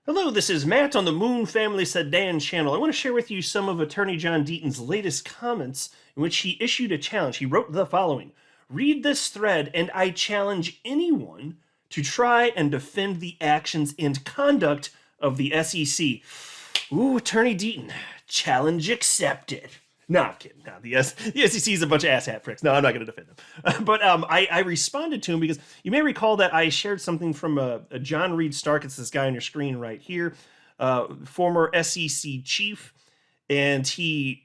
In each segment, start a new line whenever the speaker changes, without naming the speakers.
Hello, this is Matt on the Moon Family Sedan channel. I want to share with you some of Attorney John Deaton's latest comments in which he issued a challenge. He wrote the following: "Read this thread and I challenge anyone to try and defend the actions and conduct of the SEC. Ooh, Attorney Deaton, challenge accepted. No, I'm kidding. No, the SEC is a bunch of asshat pricks. No, I'm not going to defend them. But I responded to him because you may recall that I shared something from a John Reed Stark. It's this guy on your screen right here, former SEC chief. And he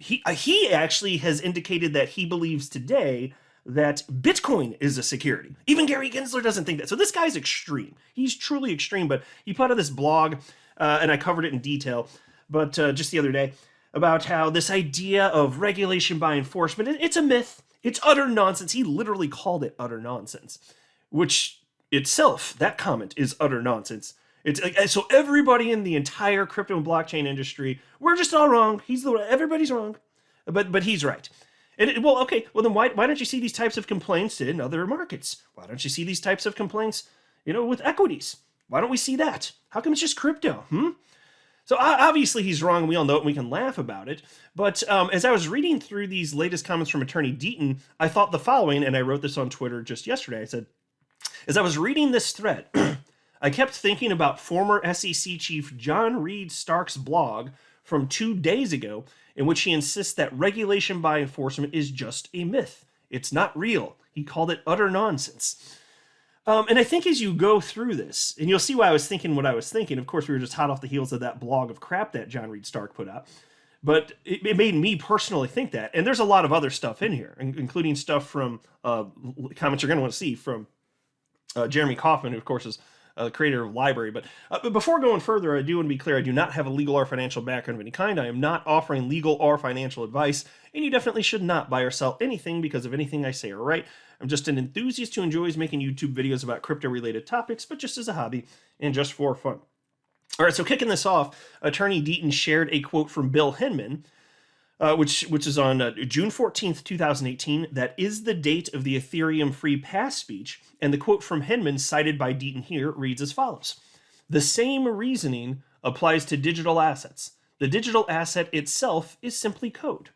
actually has indicated that he believes today that Bitcoin is a security. Even Gary Gensler doesn't think that. So this guy's extreme. He's truly extreme. But he put out this blog, and I covered it in detail, but just the other day, about how this idea of regulation by enforcement, it's a myth. It's utter nonsense. He literally called it utter nonsense, which itself, that comment is utter nonsense. So everybody in the entire crypto and blockchain industry, we're just all wrong. Everybody's wrong, but he's right. And well, then why don't you see these types of complaints in other markets? Why don't you see these types of complaints, with equities? Why don't we see that? How come it's just crypto? So obviously he's wrong, and we all know it, and we can laugh about it. But as I was reading through these latest comments from Attorney Deaton, I thought the following, and I wrote this on Twitter just yesterday. I said, as I was reading this thread, I kept thinking about former SEC Chief John Reed Stark's blog from 2 days ago, in which he insists that regulation by enforcement is just a myth. It's not real. He called it utter nonsense. And I think as you go through this, and you'll see why I was thinking what I was thinking. Of course, we were just hot off the heels of that blog of crap that John Reed Stark put out. But it made me personally think that. And there's a lot of other stuff in here, including stuff from comments you're going to want to see from Jeremy Kauffman, who, of course, is the creator of LBRY. But before going further, I do want to be clear, I do not have a legal or financial background of any kind. I am not offering legal or financial advice, and you definitely should not buy or sell anything because of anything I say or write. I'm just an enthusiast who enjoys making YouTube videos about crypto-related topics, but just as a hobby and just for fun. All right, so kicking this off, Attorney Deaton shared a quote from Bill Hinman, which is on June 14th, 2018. That is the date of the Ethereum Free Pass speech, and the quote from Hinman cited by Deaton here reads as follows: "The same reasoning applies to digital assets. The digital asset itself is simply code,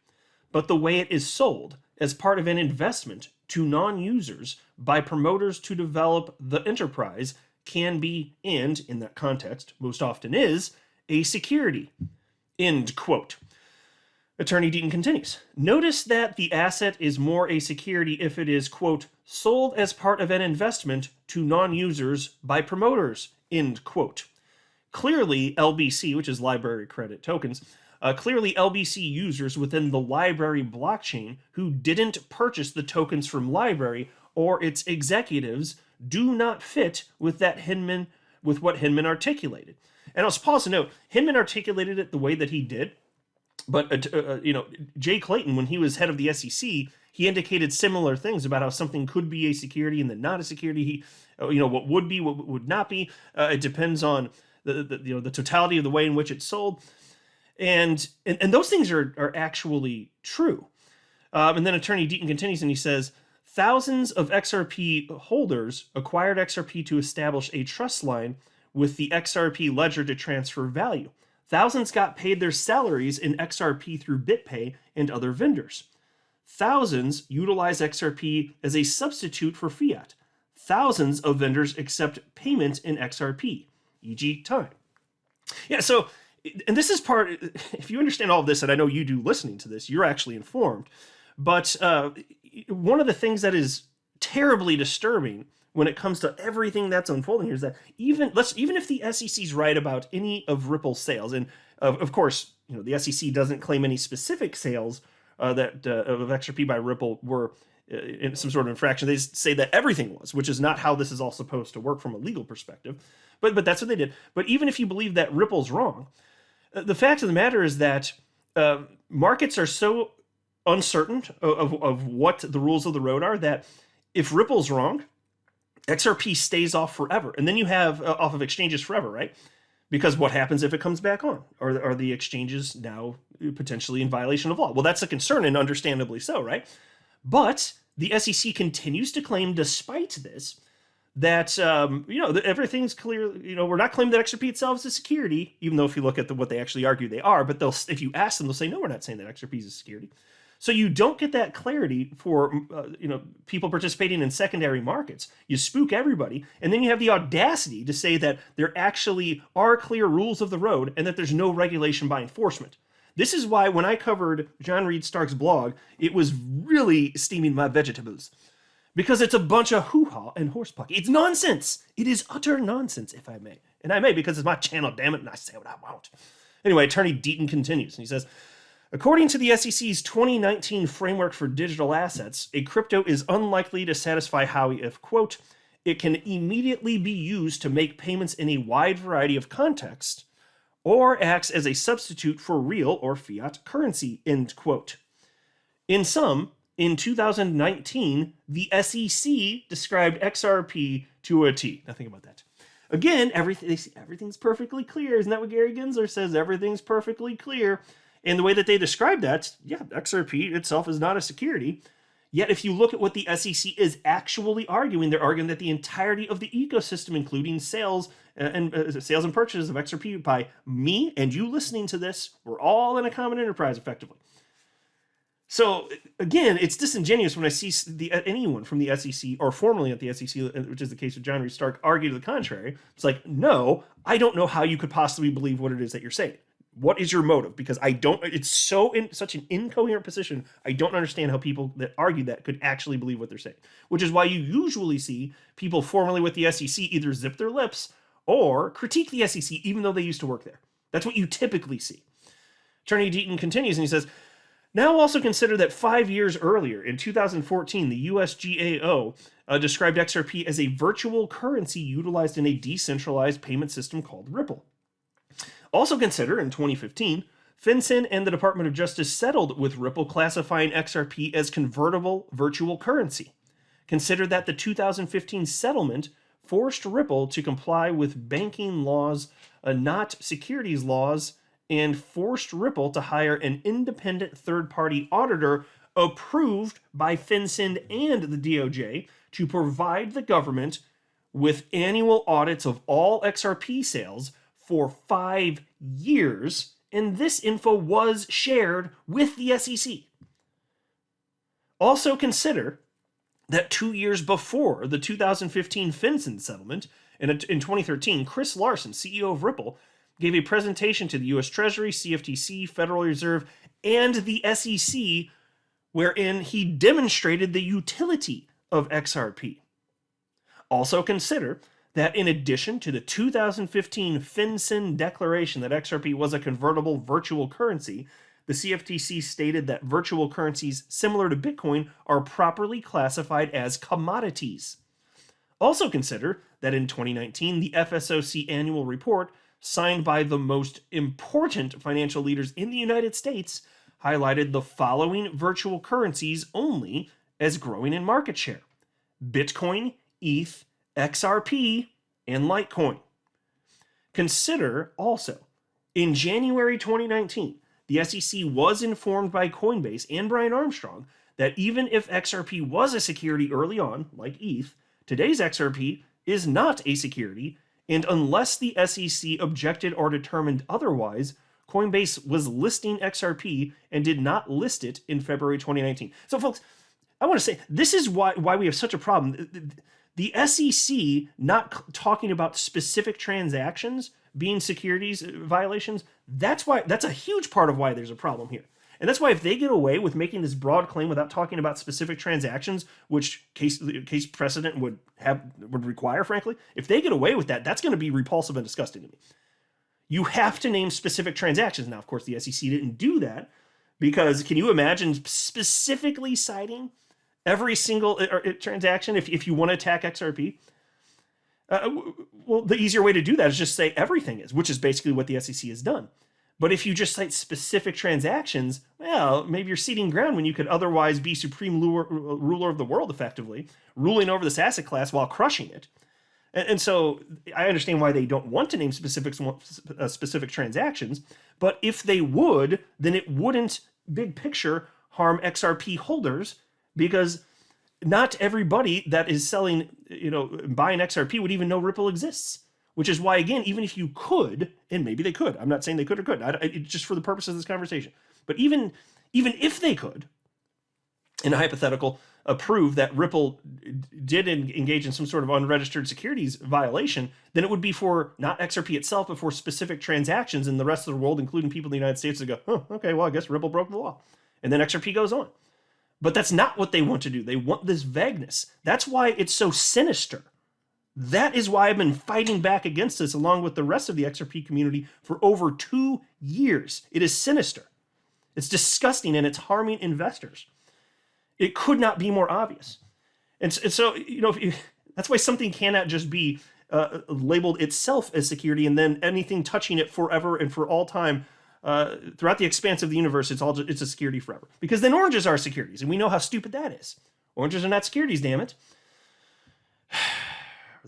but the way it is sold as part of an investment to non-users by promoters to develop the enterprise can be, and in that context most often is, a security." End quote. Attorney Deaton continues, "Notice that the asset is more a security if it is, quote, sold as part of an investment to non-users by promoters, end quote. Clearly, LBC, which is LBRY credit tokens, clearly LBC users within the LBRY blockchain who didn't purchase the tokens from LBRY or its executives do not fit with what Hinman articulated." And I'll pause to note, Hinman articulated it the way that he did. But, Jay Clayton, when he was head of the SEC, he indicated similar things about how something could be a security and then not a security. What would be, what would not be. It depends on the totality of the way in which it's sold. And those things are actually true. And then Attorney Deaton continues and he says, "Thousands of XRP holders acquired XRP to establish a trust line with the XRP ledger to transfer value. Thousands got paid their salaries in XRP through BitPay and other vendors. Thousands utilize XRP as a substitute for fiat. Thousands of vendors accept payment in XRP, e.g. time." Yeah, so, and this is part, if you understand all of this, and I know you do listening to this, you're actually informed. But one of the things that is terribly disturbing when it comes to everything that's unfolding here is that even if the SEC's right about any of Ripple's sales, and of course, the SEC doesn't claim any specific sales of XRP by Ripple were in some sort of infraction. They say that everything was, which is not how this is all supposed to work from a legal perspective. But that's what they did. But even if you believe that Ripple's wrong, the fact of the matter is that markets are so uncertain of what the rules of the road are that if Ripple's wrong, XRP stays off forever. And then you have off of exchanges forever, right? Because what happens if it comes back on? Are the exchanges now potentially in violation of law? Well, that's a concern, and understandably so, right? But the SEC continues to claim, despite this, that, that everything's clear. We're not claiming that XRP itself is a security, even though if you look at what they actually argue they are, but if you ask them, they'll say, no, we're not saying that XRP is a security. So you don't get that clarity for, people participating in secondary markets. You spook everybody, and then you have the audacity to say that there actually are clear rules of the road and that there's no regulation by enforcement. This is why when I covered John Reed Stark's blog, it was really steaming my vegetables. Because it's a bunch of hoo-ha and horsepucky. It's nonsense. It is utter nonsense, if I may. And I may because it's my channel, damn it, and I say what I want. Anyway, Attorney Deaton continues, and he says, according to the SEC's 2019 framework for digital assets, a crypto is unlikely to satisfy Howey if, quote, it can immediately be used to make payments in a wide variety of contexts, or acts as a substitute for real or fiat currency, end quote. In sum, in 2019, the SEC described XRP to a T. Now think about that. Again, everything's perfectly clear. Isn't that what Gary Gensler says? Everything's perfectly clear. And the way that they describe that, XRP itself is not a security. Yet if you look at what the SEC is actually arguing, they're arguing that the entirety of the ecosystem, including sales and purchases of XRP by me and you listening to this, we're all in a common enterprise effectively. So again, it's disingenuous when I see anyone from the SEC or formerly at the SEC, which is the case with John Reed Stark, argue to the contrary. It's like, no, I don't know how you could possibly believe what it is that you're saying. What is your motive? Because it's such an incoherent position. I don't understand how people that argue that could actually believe what they're saying, which is why you usually see people formerly with the SEC either zip their lips or critique the SEC, even though they used to work there. That's what you typically see. Attorney Deaton continues and he says, now also consider that 5 years earlier, in 2014, the USGAO described XRP as a virtual currency utilized in a decentralized payment system called Ripple. Also consider, in 2015, FinCEN and the Department of Justice settled with Ripple, classifying XRP as convertible virtual currency. Consider that the 2015 settlement forced Ripple to comply with banking laws, not securities laws, and forced Ripple to hire an independent third-party auditor approved by FinCEN and the DOJ to provide the government with annual audits of all XRP sales for 5 years, and this info was shared with the SEC. Also consider that 2 years before the 2015 FinCEN settlement, in 2013, Chris Larson, CEO of Ripple, gave a presentation to the U.S. Treasury, CFTC, Federal Reserve, and the SEC, wherein he demonstrated the utility of XRP. Also consider that in addition to the 2015 FinCEN declaration that XRP was a convertible virtual currency, the CFTC stated that virtual currencies similar to Bitcoin are properly classified as commodities. Also consider that in 2019, the FSOC annual report, signed by the most important financial leaders in the United States, highlighted the following virtual currencies only as growing in market share: Bitcoin, ETH, XRP, and Litecoin. Consider also, in January 2019, the SEC was informed by Coinbase and Brian Armstrong that even if XRP was a security early on, like ETH, today's XRP is not a security, and unless the SEC objected or determined otherwise, Coinbase was listing XRP and did not list it in February 2019. So folks, I want to say, this is why we have such a problem. The SEC not talking about specific transactions being securities violations, that's a huge part of why there's a problem here. And that's why if they get away with making this broad claim without talking about specific transactions, which case precedent would require, frankly, if they get away with that, that's going to be repulsive and disgusting to me. You have to name specific transactions. Now, of course, the SEC didn't do that because can you imagine specifically citing every single transaction if you want to attack XRP? Well, the easier way to do that is just say everything is, which is basically what the SEC has done. But if you just cite specific transactions, well, maybe you're ceding ground when you could otherwise be supreme ruler of the world, effectively, ruling over this asset class while crushing it. And so I understand why they don't want to name specific transactions, but if they would, then it wouldn't, big picture, harm XRP holders, because not everybody that is selling, buying XRP would even know Ripple exists. Which is why, again, even if you could, and maybe they could, I'm not saying they could or couldn't, just for the purpose of this conversation, but even if they could, in a hypothetical, prove that Ripple did engage in some sort of unregistered securities violation, then it would be for not XRP itself, but for specific transactions in the rest of the world, including people in the United States, to go, oh, okay, well, I guess Ripple broke the law. And then XRP goes on. But that's not what they want to do. They want this vagueness. That's why it's so sinister. That is why I've been fighting back against this along with the rest of the XRP community for over 2 years. It is sinister. It's disgusting and it's harming investors. It could not be more obvious. And so, that's why something cannot just be labeled itself as security and then anything touching it forever and for all time throughout the expanse of the universe, it's a security forever. Because then oranges are securities, and we know how stupid that is. Oranges are not securities, damn it.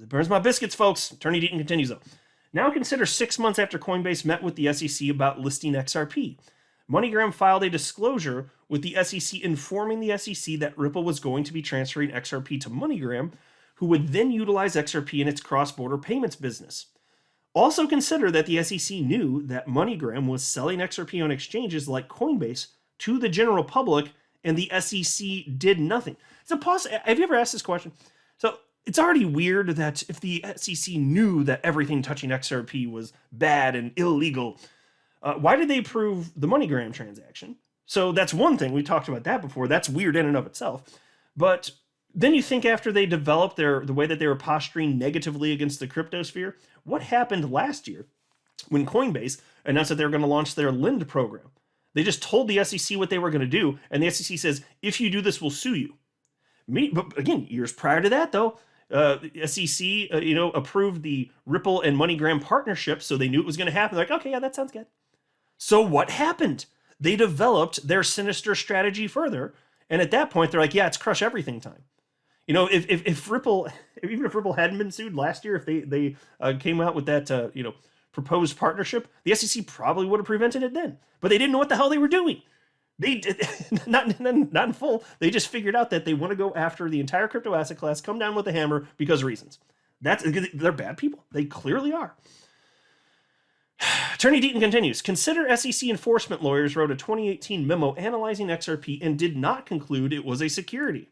It burns my biscuits, folks. Attorney Deaton continues, though. Now consider 6 months after Coinbase met with the SEC about listing XRP. MoneyGram filed a disclosure with the SEC informing the SEC that Ripple was going to be transferring XRP to MoneyGram, who would then utilize XRP in its cross-border payments business. Also consider that the SEC knew that MoneyGram was selling XRP on exchanges like Coinbase to the general public, and the SEC did nothing. So pause. Have you ever asked this question? So it's already weird that if the SEC knew that everything touching XRP was bad and illegal, why did they approve the MoneyGram transaction? So that's one thing. We talked about that before. That's weird in and of itself. But then you think after they developed the way that they were posturing negatively against the crypto sphere, what happened last year when Coinbase announced that they were going to launch their Lend program? They just told the SEC what they were going to do, and the SEC says, if you do this, we'll sue you. But again, years prior to that, though, SEC, approved the Ripple and MoneyGram partnership, so they knew it was going to happen. They're like, okay, yeah, that sounds good. So what happened? They developed their sinister strategy further, and at that point, they're like, yeah, it's crush everything time. If Ripple, even if Ripple hadn't been sued last year, if they came out with that, proposed partnership, the SEC probably would have prevented it then. But they didn't know what the hell they were doing. They did not in full. They just figured out that they want to go after the entire crypto asset class, come down with a hammer because of reasons. They're bad people. They clearly are. Attorney Deaton continues, consider SEC enforcement lawyers wrote a 2018 memo analyzing XRP and did not conclude it was a security.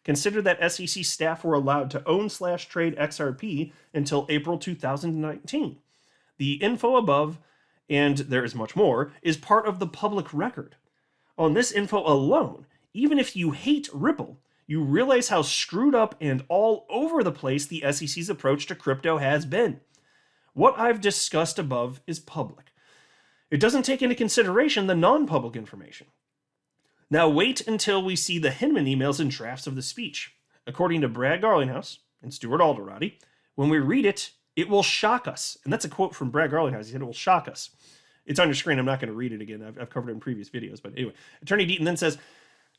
Consider that SEC staff were allowed to own/trade XRP until April 2019. The info above, and there is much more, is part of the public record. On this info alone, even if you hate Ripple, you realize how screwed up and all over the place the SEC's approach to crypto has been. What I've discussed above is public. It doesn't take into consideration the non-public information. Now wait until we see the Hinman emails and drafts of the speech. According to Brad Garlinghouse and Stuart Alderati, when we read it, it will shock us. And that's a quote from Brad Garlinghouse. He said, it will shock us. It's on your screen. I'm not going to read it again. I've covered it in previous videos. But anyway, Attorney Deaton then says,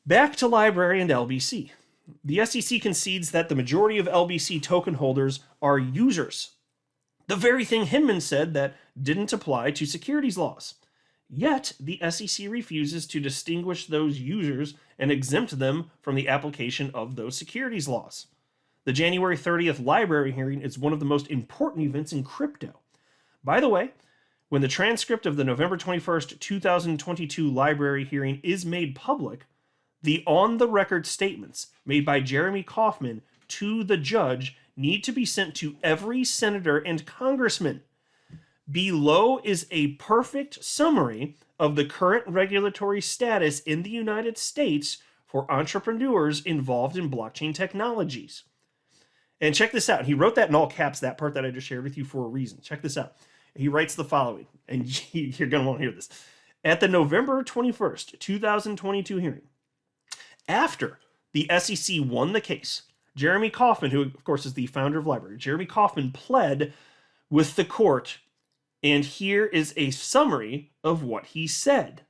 back to LBRY and LBC. The SEC concedes that the majority of LBC token holders are users. The very thing Hinman said that didn't apply to securities laws. Yet, the SEC refuses to distinguish those users and exempt them from the application of those securities laws. The January 30th LBRY hearing is one of the most important events in crypto. By the way, when the transcript of the November 21st, 2022 LBRY hearing is made public, the on-the-record statements made by Jeremy Kauffman to the judge need to be sent to every senator and congressman. Below is a perfect summary of the current regulatory status in the United States for entrepreneurs involved in blockchain technologies. And check this out. He wrote that in all caps, that part that I just shared with you, for a reason. Check this out. He writes the following, and you're going to want to hear this. At the November 21st, 2022 hearing, after the SEC won the case, Jeremy Kauffman, who of course is the founder of LBRY, Jeremy Kauffman pled with the court, and here is a summary of what he said.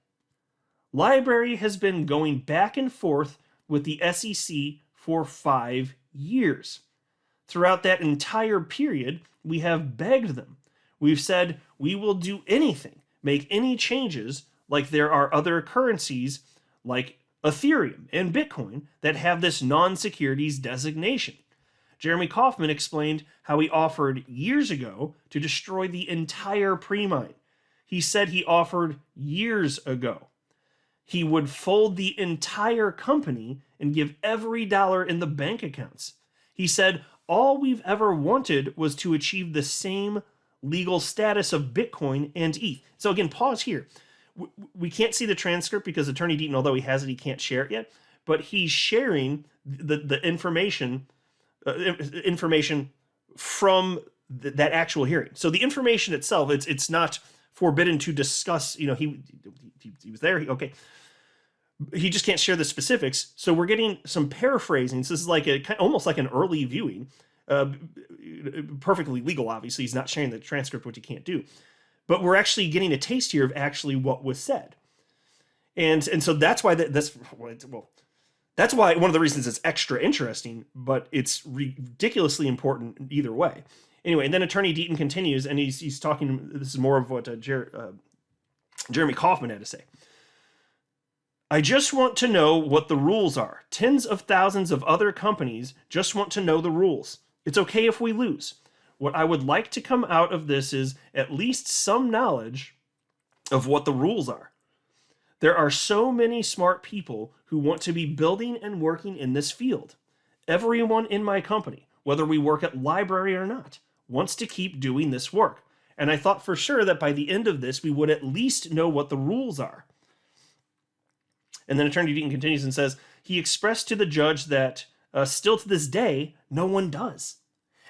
LBRY has been going back and forth with the SEC for 5 years. Throughout that entire period, we have begged them. We've said we will do anything, make any changes, like there are other currencies like Ethereum, and Bitcoin that have this non-securities designation. Jeremy Kauffman explained how he offered years ago to destroy the entire pre-mine. He said he offered years ago. He would fold the entire company and give every dollar in the bank accounts. He said, all we've ever wanted was to achieve the same legal status of Bitcoin and ETH. So again, pause here. We can't see the transcript because Attorney Deaton, although he has it, he can't share it yet. But he's sharing the information from that actual hearing. So the information itself, it's not forbidden to discuss. You know, he was there. Okay. He just can't share the specifics. So we're getting some paraphrasing. So this is like almost like an early viewing. Perfectly legal, obviously. He's not sharing the transcript, which he can't do. But we're actually getting a taste here of actually what was said. And so that's why that's why one of the reasons it's extra interesting, but it's ridiculously important either way. Anyway, and then Attorney Deaton continues, and he's talking. This is more of what Jeremy Kauffman had to say. I just want to know what the rules are. Tens of thousands of other companies just want to know the rules. It's okay if we lose. What I would like to come out of this is at least some knowledge of what the rules are. There are so many smart people who want to be building and working in this field. Everyone in my company, whether we work at LBRY or not, wants to keep doing this work. And I thought for sure that by the end of this, we would at least know what the rules are. And then Attorney Deaton continues and says, he expressed to the judge that still to this day, no one does.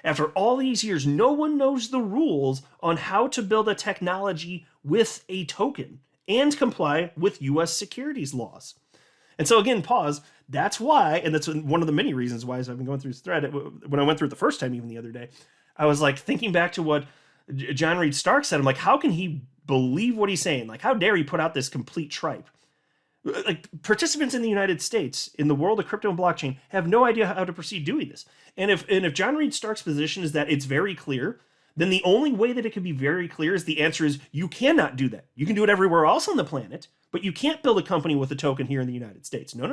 After all these years, no one knows the rules on how to build a technology with a token and comply with U.S. securities laws. And so again, pause. That's why, and that's one of the many reasons why, as I've been going through this thread, when I went through it the first time, even the other day, I was like thinking back to what John Reed Stark said. I'm like, how can he believe what he's saying? Like, how dare he put out this complete tripe? Like, participants in the United States in the world of crypto and blockchain have no idea how to proceed doing this. And if John Reed Stark's position is that it's very clear, then the only way that it can be very clear is the answer is you cannot do that. You can do it everywhere else on the planet, but you can't build a company with a token here in the United States. No.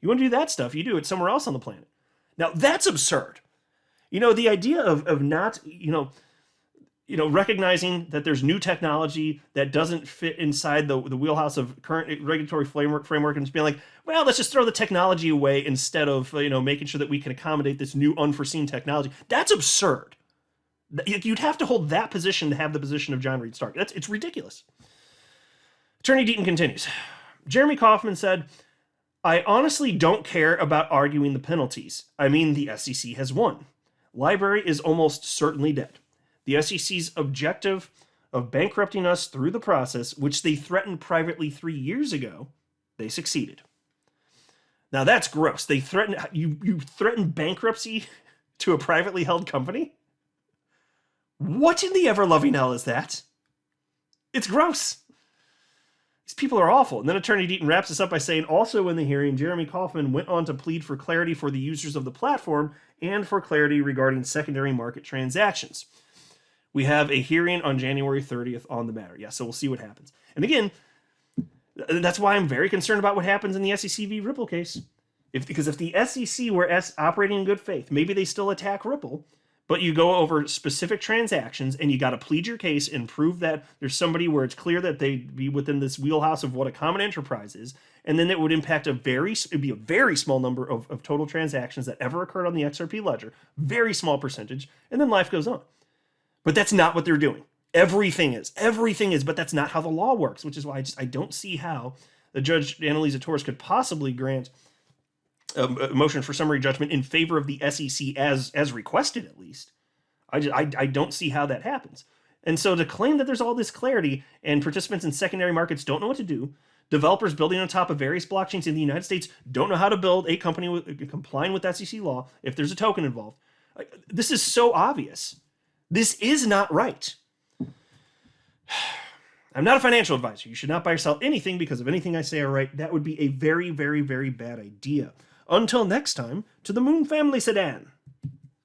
You want to do that stuff, you do it somewhere else on the planet. Now, that's absurd. You know, the idea of not, recognizing that there's new technology that doesn't fit inside the wheelhouse of current regulatory framework and just being like, well, let's just throw the technology away instead of, making sure that we can accommodate this new unforeseen technology. That's absurd. You'd have to hold that position to have the position of John Reed Stark. It's ridiculous. Attorney Deaton continues. Jeremy Kauffman said, I honestly don't care about arguing the penalties. I mean, the SEC has won. LBRY is almost certainly dead. The SEC's objective of bankrupting us through the process, which they threatened privately 3 years ago, they succeeded. Now that's gross. They threatened you threatened bankruptcy to a privately held company? What in the ever-loving hell is that? It's gross. These people are awful. And then Attorney Deaton wraps this up by saying, also in the hearing, Jeremy Kauffman went on to plead for clarity for the users of the platform and for clarity regarding secondary market transactions. We have a hearing on January 30th on the matter. Yeah, so we'll see what happens. And again, that's why I'm very concerned about what happens in the SEC v. Ripple case. Because if the SEC were operating in good faith, maybe they still attack Ripple, but you go over specific transactions and you got to plead your case and prove that there's somebody where it's clear that they'd be within this wheelhouse of what a common enterprise is, and then it would impact it'd be a very small number of total transactions that ever occurred on the XRP ledger, very small percentage, and then life goes on. But that's not what they're doing. Everything is, but that's not how the law works, which is why I don't see how the Judge Annalisa Torres could possibly grant a motion for summary judgment in favor of the SEC as requested, at least. I don't see how that happens. And so to claim that there's all this clarity and participants in secondary markets don't know what to do, developers building on top of various blockchains in the United States don't know how to build a company complying with SEC law if there's a token involved. This is so obvious. This is not right. I'm not a financial advisor. You should not buy or sell anything because of anything I say or write. That would be a very, very, very bad idea. Until next time, to the Moon Family Sedan.